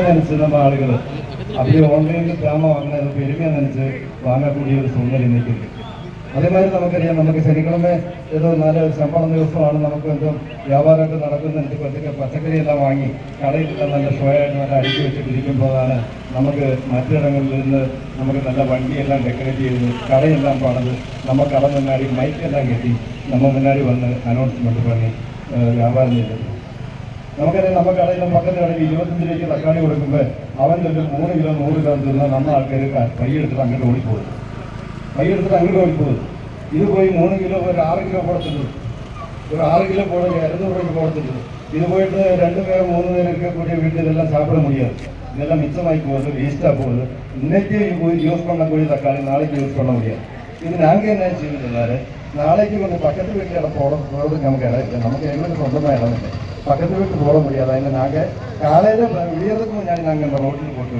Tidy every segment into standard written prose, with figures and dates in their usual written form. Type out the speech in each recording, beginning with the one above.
അനുസരിച്ചുള്ള ആളുകൾ അവർ ഓൺലൈനിൽ ഡ്രാമ വാങ്ങുന്നത് പെരുമ നനച്ച് വാങ്ങാൻ ഒരു സൂചന നിൽക്കുന്നു. അതേമാതിരി നമുക്കറിയാം, നമുക്ക് ശനിക്കിഴമ ഏതോ നല്ല ശമ്പളം ദിവസമാണ്, നമുക്ക് എന്തോ വ്യാപാരമൊക്കെ നടക്കുന്നതിന് കുറച്ചൊക്കെ പച്ചക്കറിയെല്ലാം വാങ്ങി കടയിലെല്ലാം നല്ല ഷോയായിട്ട് നല്ല അടുക്കി വെച്ചിട്ടിരിക്കുമ്പോഴാണ് നമുക്ക് മറ്റിടങ്ങളിൽ നിന്ന് നമുക്ക് നല്ല വണ്ടിയെല്ലാം ഡെക്കറേറ്റ് ചെയ്ത് കടയെല്ലാം പണിത് നമ്മൾ കട മുന്നാടി മൈക്കെല്ലാം കെട്ടി നമ്മൾ മുന്നാടി വന്ന് അനൗൺസ്മെൻറ്റ് പറഞ്ഞ് വ്യാപാരം ചെയ്തത്. നമുക്കറിയാം, നമ്മൾ കടയിലും പക്കത്ത് കടയിൽ 25 രൂപയ്ക്ക് തക്കാളി കൊടുക്കുമ്പോൾ അവൻ്റെ ഒരു 3 കിലോ 100 ഗ്രാം തിന്നാൽ നമ്മൾ ആൾക്കാർ കൈയെടുത്തിട്ട് അങ്ങോട്ട് ഓടിപ്പോകും. ഇത് പോയി 3 കിലോ ഒരു 6 കിലോ കൊടുത്തിട്ടുണ്ട്, ഒരു 6 കിലോ പോയി 200 രൂപയ്ക്ക് കൊടുത്തിട്ടുണ്ട്. ഇത് പോയിട്ട് 2 പേർ 3 പേരൊക്കെ കൂടിയ വീട്ടിൽ ഇതെല്ലാം സാപ്പിട മുടിயாது, ഇതെല്ലാം മിച്ചമായി പോകുന്നത്, വേസ്റ്റാக പോകുന്നത്. ഇന്നേക്ക് യൂസ് பண்ணக்கூடிய தக்காளி நாளைக்கு யூஸ் பண்ண முடியாது. இது நாங்கள் என்ன செய்திருந்தாൽ நாளைக்கு கொஞ்சம் பக்கத்து வீட்டில் இடம் போகிறதுக்கு நமக்கு இடம் இல்லை, நமக்கு எங்களுக்கு சொந்தமாக இடம் இல்லை, பக்கத்து வீட்டு போட முடியாது. அதில் நாங்கள் காலையில் விடியறதுக்கு முன்னாடி நாங்கள் இந்த ரோட்டில் போட்டு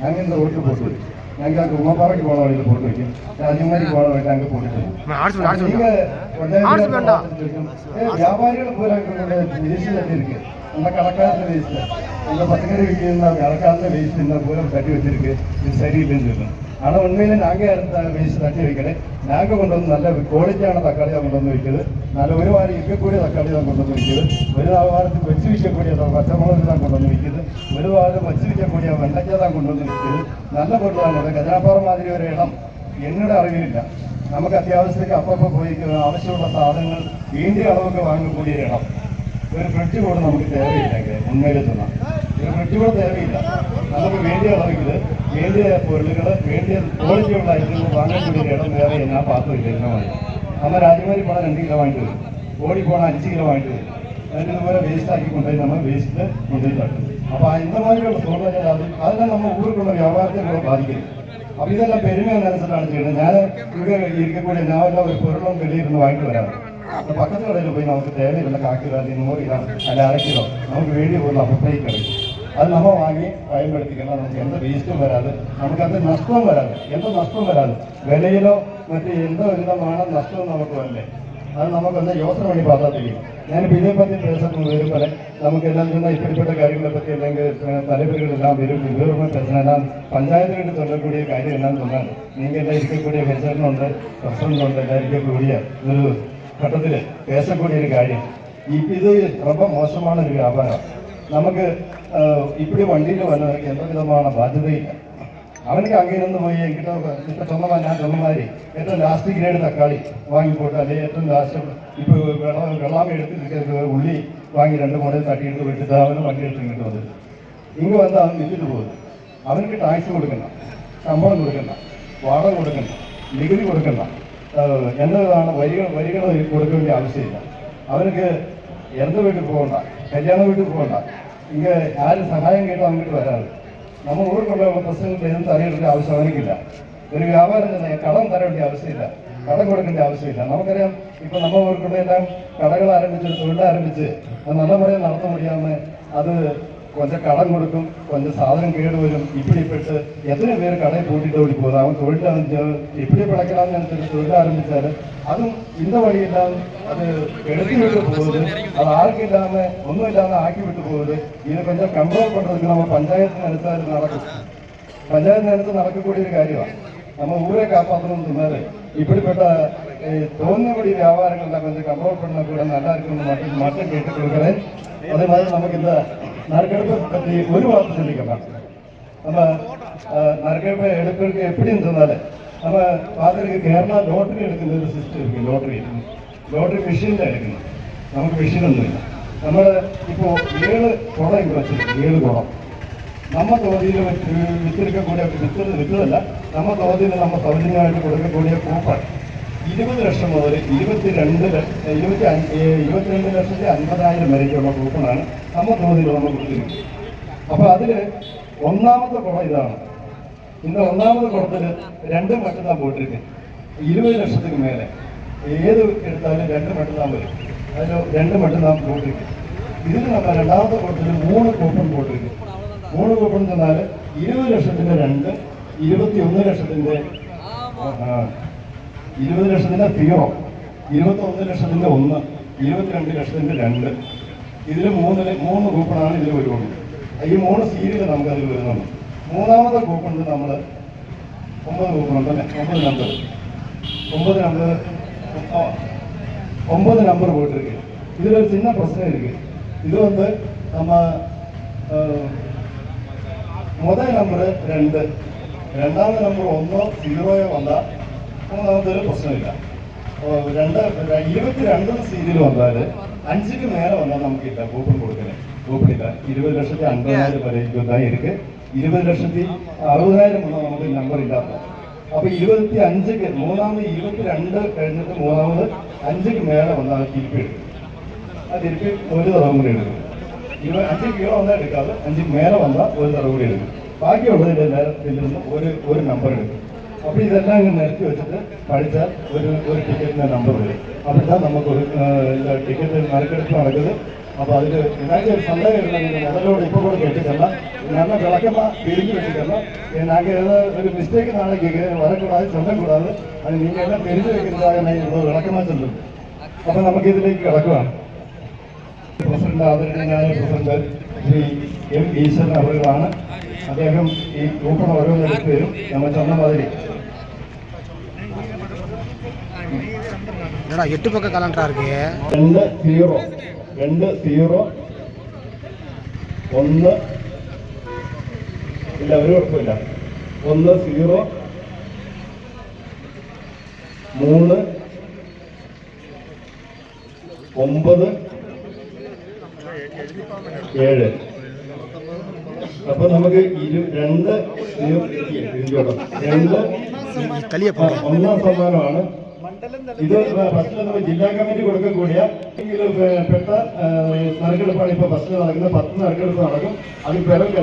நாங்கள் இந்த ரோட்டில் போட்டு நாங்கள் அங்கே உமாப்பாறைக்கு போன வழியில் போட்டு வைக்கும், ராஜ்யமாரி போன வழியில் அங்கே போட்டு நீங்கள் வியாபாரிகள் பூரா வேஸ்ட் தட்டி இருக்கு, அந்த கடைக்காரத்தில் வேஸ்ட்டு, அந்த பச்சைக்கறி விற்கிற கடைக்காரத்தில் வேஸ்ட் இந்த பூரா தட்டி வச்சிருக்கு, இது சரியில்லைன்னு சொல்லணும். ஆனால் உண்மையிலே நாங்கள் எடுத்த வேஸ்ட் தட்டி வைக்கிறேன், நாங்கள் கொண்டு வந்து நல்ல குவாலிட்டியான தக்காளி தான் கொண்டு வந்து வைக்கிறது, நல்ல ஒரு வாரம் இருக்கக்கூடிய தக்காளி தான் கொண்டு வந்து வைக்கிறது, ஒரு வாரத்துக்கு வச்சு விற்கக்கூடிய பச்சை மிளகு தான் கொண்டு வந்து வைக்கிறது, ஒரு வாரம் வச்சு விற்கக்கூடிய வெண்டைக்காய் தான் கொண்டு வந்து வைக்கிறது. நல்ல பொருள் தான். ഖജനാപ്പാറ മാതിരി ഒരു ഇടം എന്നോട് അറിവില്ല. നമുക്ക് അത്യാവശ്യത്തേക്ക് അപ്പപ്പോൾ പോയി ആവശ്യമുള്ള സാധനങ്ങൾ വേണ്ടിയ അളവൊക്കെ വാങ്ങக்கூடிய ഒരു ഇടം. ഒരു ഫ്രിഡ്ജ് കൂടെ നമുക്ക് തേവയില്ലെങ്കിൽ ഉണ്മയിലെത്തുന്ന ഒരു ഫ്രിഡ്ജ് കൂടെ തേവയില്ല. നമുക്ക് വേണ്ടിയ അളവിൽ വേണ്ടിയ പൊരുളുകൾ വേണ്ടിയ ക്വാളിറ്റിയുള്ള ഐറ്റങ്ങൾ വാങ്ങാൻ കൂടിയ ഇടം വേറെ ഞാൻ പാത്രമില്ല. ഇന്നമായി നമ്മൾ രാജമാരി പോണാൽ 2 കിലോ വാങ്ങിട്ട് വരും, ഓടി പോണാൽ 5 കിലോ വാങ്ങിട്ട് വരും. അതിന് ഇതുപോലെ വേസ്റ്റ് ആക്കി കൊണ്ടുപോയി നമ്മൾ വേസ്റ്റിൽ കൊണ്ടുപോയി തട്ടും. അപ്പോൾ இந்த மாதிரிയുള്ള സോൾവ് അതെല്ലാം നമ്മൾ ഊർക്കുള്ള വ്യാപാരത്തെ കൂടെ ബാധിക്കുന്നു. അപ്പോൾ ഇതെല്ലാം പെരുമ അനുസരിച്ചാണ് ചെയ്യുന്നത്. ഞാൻ ഇവിടെ ഇരിക്കக்கூடிய ഞാനെല്ലാം ഒരു പൊരുളും വെളിയിരുന്ന് വാങ്ങിട്ട് വരാറ്. അപ്പോൾ പക്കത്ത് കടയിൽ പോയി നമുക്ക് തേവയിലുള്ള 1 കിലോ അല്ലെങ്കിൽ 100 ഗ്രാം അല്ല 1/2 കിലോ നമുക്ക് വേണ്ടി പോലുള്ള അപ്പത്തേക്ക് കഴിയും. അത് നമ്മൾ വാങ്ങി ഭയപ്പെടുത്തിക്കണം. നമുക്ക് എന്ത് വേസ്റ്റും വരാതെ, നമുക്കത് നഷ്ടവും വരാതെ, എന്ത് നഷ്ടവും വരാതെ, വിലയിലോ മറ്റ് എന്തോ വിധമാണ് നഷ്ടവും നമുക്ക് വരല്ലേ, അത് നമുക്കൊന്ന് யோசனை பண்ணி பார்த்தா தெரியும். ഞാനിപ്പോൾ ഇതേപ്പറ്റി பேசணும் വരുമ്പോൾ നമുക്കെല്ലാം തന്നെ ഇപ്പോഴത്തെ കാര്യങ്ങളെ പറ്റി അല്ലെങ്കിൽ தலைவர்களெல்லாம் വരും വിവരമായ പ്രശ്നമെല്ലാം പഞ്ചായത്തുകളിൽ തൊല്ലக்கூடிய കാര്യം എല്ലാം തോന്നാൻ നീங்கெல்லாம் இருக்கக்கூடிய പ്രസിഡന്റുണ്ട്, പ്രസിഡന്റുണ്ട്, എല്ലാം ഇരിക്കக்கூடிய ഒരു ഘട്ടത്തിൽ பேசக்கூடிய ഒരു കാര്യം. ഇത് ரொம்ப மோசமான ഒരു വ്യാപാരം. നമുക്ക് இப்படி வண்டியில் വന്നവർക്ക് എന്ത് വിധமான ബാധ്യതയില്ല. അവനക്ക് അങ്ങനെയൊന്ന് പോയി എങ്കിട്ടോ ഇപ്പം ഞാൻ சொன்ன மாதிரி ഏറ്റവും ലാസ്റ്റ് ഗ്രേഡ് തക്കാളി വാങ്ങിപ്പോട്ട്, അല്ലെങ്കിൽ ഏറ്റവും ലാസ്റ്റ് ഇപ്പോൾ വെള്ളം എടുത്തിട്ട് ഉള്ളി വാങ്ങി 2 മുടൽ തട്ടിയെടുത്ത് വിട്ടിട്ട് അവന് വണ്ടി എടുത്ത് ഇങ്ങോട്ട് വന്നത് ഇങ്ങ് വന്ന് അവൻ വിറ്റിട്ട് പോകും. അവനക്ക് ടാക്സ് കൊടുക്കണ്ട, ശമ്പളം കൊടുക്കണ്ട, വാടക കൊടുക്കണ്ട, നികുതി കൊടുക്കണ്ട, എന്നതാണ് വരികൾ കൊടുക്കേണ്ട ആവശ്യമില്ല. അവനക്ക് എന്ത് വീട്ടിൽ പോകണ്ട, കല്യാണ വീട്ടിൽ പോകണ്ട, ഇങ്ങനെ ആരും സഹായം കേട്ടോ അങ്ങോട്ട് വരാറ്. നമ്മൾ ഊർക്കുള്ള പ്രശ്നങ്ങൾ എന്ത് അറിയേണ്ട ആവശ്യം അവനിക്കില്ല. ഒരു വ്യാപാരം തന്നെ കടം തരേണ്ട ആവശ്യമില്ല, കടം കൊടുക്കേണ്ട ആവശ്യമില്ല. നമുക്കറിയാം, ഇപ്പം നമ്മൾ ഊർക്കുള്ള എല്ലാം കടകൾ ആരംഭിച്ച് തൊഴിലാരംഭിച്ച് അത് നല്ല മുறைയിൽ നടന്നു முடியாமல் അത് கொஞ்சம் கடன் கொடுக்கும், கொஞ்சம் சாதனம் கேடு வரும். இப்படிப்பட்டு எத்தனை பேர் கடையை பூட்டிட்டு ஓடி போகுது. அவன் தொழில் எப்படி பிழைக்கலாம்னு நினைச்சிட்டு தொழில் ஆரம்பித்தாரு. அதுவும் இந்த வழி இல்லாமல் அது எடுத்து விட்டு போகுது, அது ஆருக்கு இல்லாமல் ஒன்றும் இல்லாமல் ஆக்கி விட்டு போகுது. இதை கொஞ்சம் கண்ட்ரோல் பண்ணுறதுக்கு நம்ம பஞ்சாயத்து நினைச்சால் நடக்கும். പഞ്ചായത്ത് നേരത്ത് നടക്കக்கூடிய ഒരു കാര്യമാണ്. നമ്മൾ ഊരെ കാപ്പാത്തണമെന്ന് சொன்னாரு. இப்படிப்பட்ட തോന്നുന്നപടി വ്യാപാരങ്ങളെല്ലാം கொஞ்சம் കൺട്രോൾ பண்ண கூட நல்லா இருக்குன்னு மட்டும் கேட்டுக் கொடுக்குறேன். அதே மாதிரி நமக்கு இந்த நறுக்கெடுப்பை பற்றி ஒரு வார்த்தை சொல்லிக்கலாம். நம்ம நறுக்கெடுப்பை எடுக்கிறதுக்கு எப்படின்னு சொன்னாலே நம்ம பார்த்துருக்கு കേരള ലോട്ടറി എടുക്കുന്ന ഒരു സിസ്റ്റം ഇരിക്കും. ലോട്ടറി മെഷീനിലാണ് എടുക്കുന്നത്, നമുക്ക് മെഷീനൊന്നുമില്ല. നമ്മൾ ഇപ്പോൾ 7 കുളം ഇവിടെ വെച്ചിട്ടുണ്ട്. 7 കുളം നമ്മ തോതിയിൽ വിത്തിരിക്കக்கூடிய വിത്തതല്ല, നമ്മ തോതിൽ നമ്മൾ സൗജന്യമായിട്ട് കൊടുക്കக்கூடிய കൂപ്പൺ 20 ലക്ഷം മുതൽ 22,50,000 വരേക്കുള്ള കൂപ്പണാണ് നമ്മ തോതിൽ നമ്മൾ കൊടുത്തിരിക്കുന്നത്. അപ്പോൾ അതിൽ ഒന്നാമത്തെ കുളം ഇതാണ്. ഇന്ന് ഒന്നാമത്തെ കുളത്തിൽ 2 മട്ടുതാൻ പോയിട്ടിരിക്കും. 20 ലക്ഷത്തിന് മേലെ ഏത് എടുത്താലും 2 മട്ടുതാൻ വരും. അതിൽ 2 മട്ടുതാൻ പോയിട്ടിരിക്കും. ഇതിൽ നമ്മൾ രണ്ടാമത്തെ കുളത്തിൽ 3 കൂപ്പൺ പോയിട്ടിരിക്കും. 3 കൂപ്പൺ ചെന്നാൽ 20 ലക്ഷത്തിൻ്റെ 2, 21 ലക്ഷത്തിൻ്റെ 20 ലക്ഷത്തിൻ്റെ 0, 21 ലക്ഷത്തിൻ്റെ 1, 22 ലക്ഷത്തിൻ്റെ 2. ഇതിൽ 3 കൂപ്പണാണ് ഇതിൽ വരുള്ളൂ. ഈ 3 സീരിയൽ നമുക്കതിൽ വരുന്നുണ്ട്. മൂന്നാമത്തെ കൂപ്പുണ്ട്. നമ്മൾ 9 കൂപ്പുണ്ട് അല്ലേ? 9 നമ്പർ போட்டிருக்கு. இதில் ஒரு சின்ன பிரச்சனை இருக்கு. இது வந்து நம்ம முதல் நம்பர் 2, രണ്ടാമത്തെ നമ്പർ 1 0 വന്നാൽ മൂന്നാമത്തെ പ്രശ്നമില്ല. 22 സീരിയൽ വന്നാൽ 5ക്ക് മേലെ വന്നാൽ നമുക്കില്ല, കൂപ്പൺ കൊടുക്കല് കൂപ്പണില്ല. 20,50,000 വരെ ഇരിക്ക്. 20,60,000 വന്നാൽ നമുക്ക് നമ്പർ ഇല്ലാത്ത. അപ്പൊ 25ക്ക് മൂന്നാമത് 22 കഴിഞ്ഞിട്ട് മൂന്നാമത് 5ക്ക് മേലെ വന്നാൽ തിരിപ്പി എടുക്കും. ആ തിരിപ്പി ഒരു തറവും കൂടി എടുക്കും. 5 കിലോ വന്നാൽ എടുക്കാതെ 5ക്ക് മേലെ വന്നാൽ ഒരു തറവ് കൂടി എടുക്കും. ബാക്കിയുള്ളതിൻ്റെ എല്ലാത്തിൽ നിന്ന് ഒരു നമ്പർ എടുക്കും. അപ്പോൾ ഇതെല്ലാം ഇങ്ങനെ നിരത്തി വെച്ചിട്ട് പഠിച്ചാൽ ഒരു ടിക്കറ്റിൻ്റെ നമ്പർ വരും. அப்படின்னா நமக்கு ஒரு ടിക്കറ്റ് നറുക്കെടുപ്പ് നടക്കുന്നത്. അപ്പോൾ അതിൽ ஏதாச்சும் ஒரு சந்தேகம் இருந்தால் நீங்கள் முதலோடு இப்போ கூட கேட்டுக்கலாம். நல்லா விளக்கமாக பிரிஞ்சு வச்சுக்கலாம். நாங்கள் ஏதாவது ஒரு மிஸ்டேக் நாளைக்கு வரக்கூடாது, சொல்லக்கூடாது. அது நீங்கள் எல்லாம் தெரிஞ்சு வைக்கிறதாக நான் இவ்வளோ விளக்கமாக சொல்லுங்கள். അപ്പോൾ നമുക്ക് ഇതിലേക്ക് കിടക്കുകയാണ്. പ്രസിഡന്റ് ആദരണീയനായ പ്രസിഡന്റ് ശ്രീ എം ഈശ്വരൻ അവരുകളാണ്. അദ്ദേഹം ഈ കൂപ്പൺ ഓരോന്നെടുത്ത് വരും. നമ്മൾ சொன்ன மாதிரி 8 பக்க கலண்டரா இருக்கு. 2 0 1 ഇല്ല, ഒരു കുഴപ്പമില്ല. 1 0 3 9 7. അപ്പൊ നമുക്ക് 2 ഒന്നാം സമ്മാനമാണ്. ഇത് ഫസ്റ്റിൽ ജില്ലാ കമ്മിറ്റി കൊടുക്കக்கூடிய പെട്ട നറുക്കെടുപ്പാണ്. ഇപ്പൊ ഫസ്റ്റ് നടക്കുന്നത്. 10 നറുക്കെടുപ്പ് നടക്കും. അതിൽ പേരൊക്കെ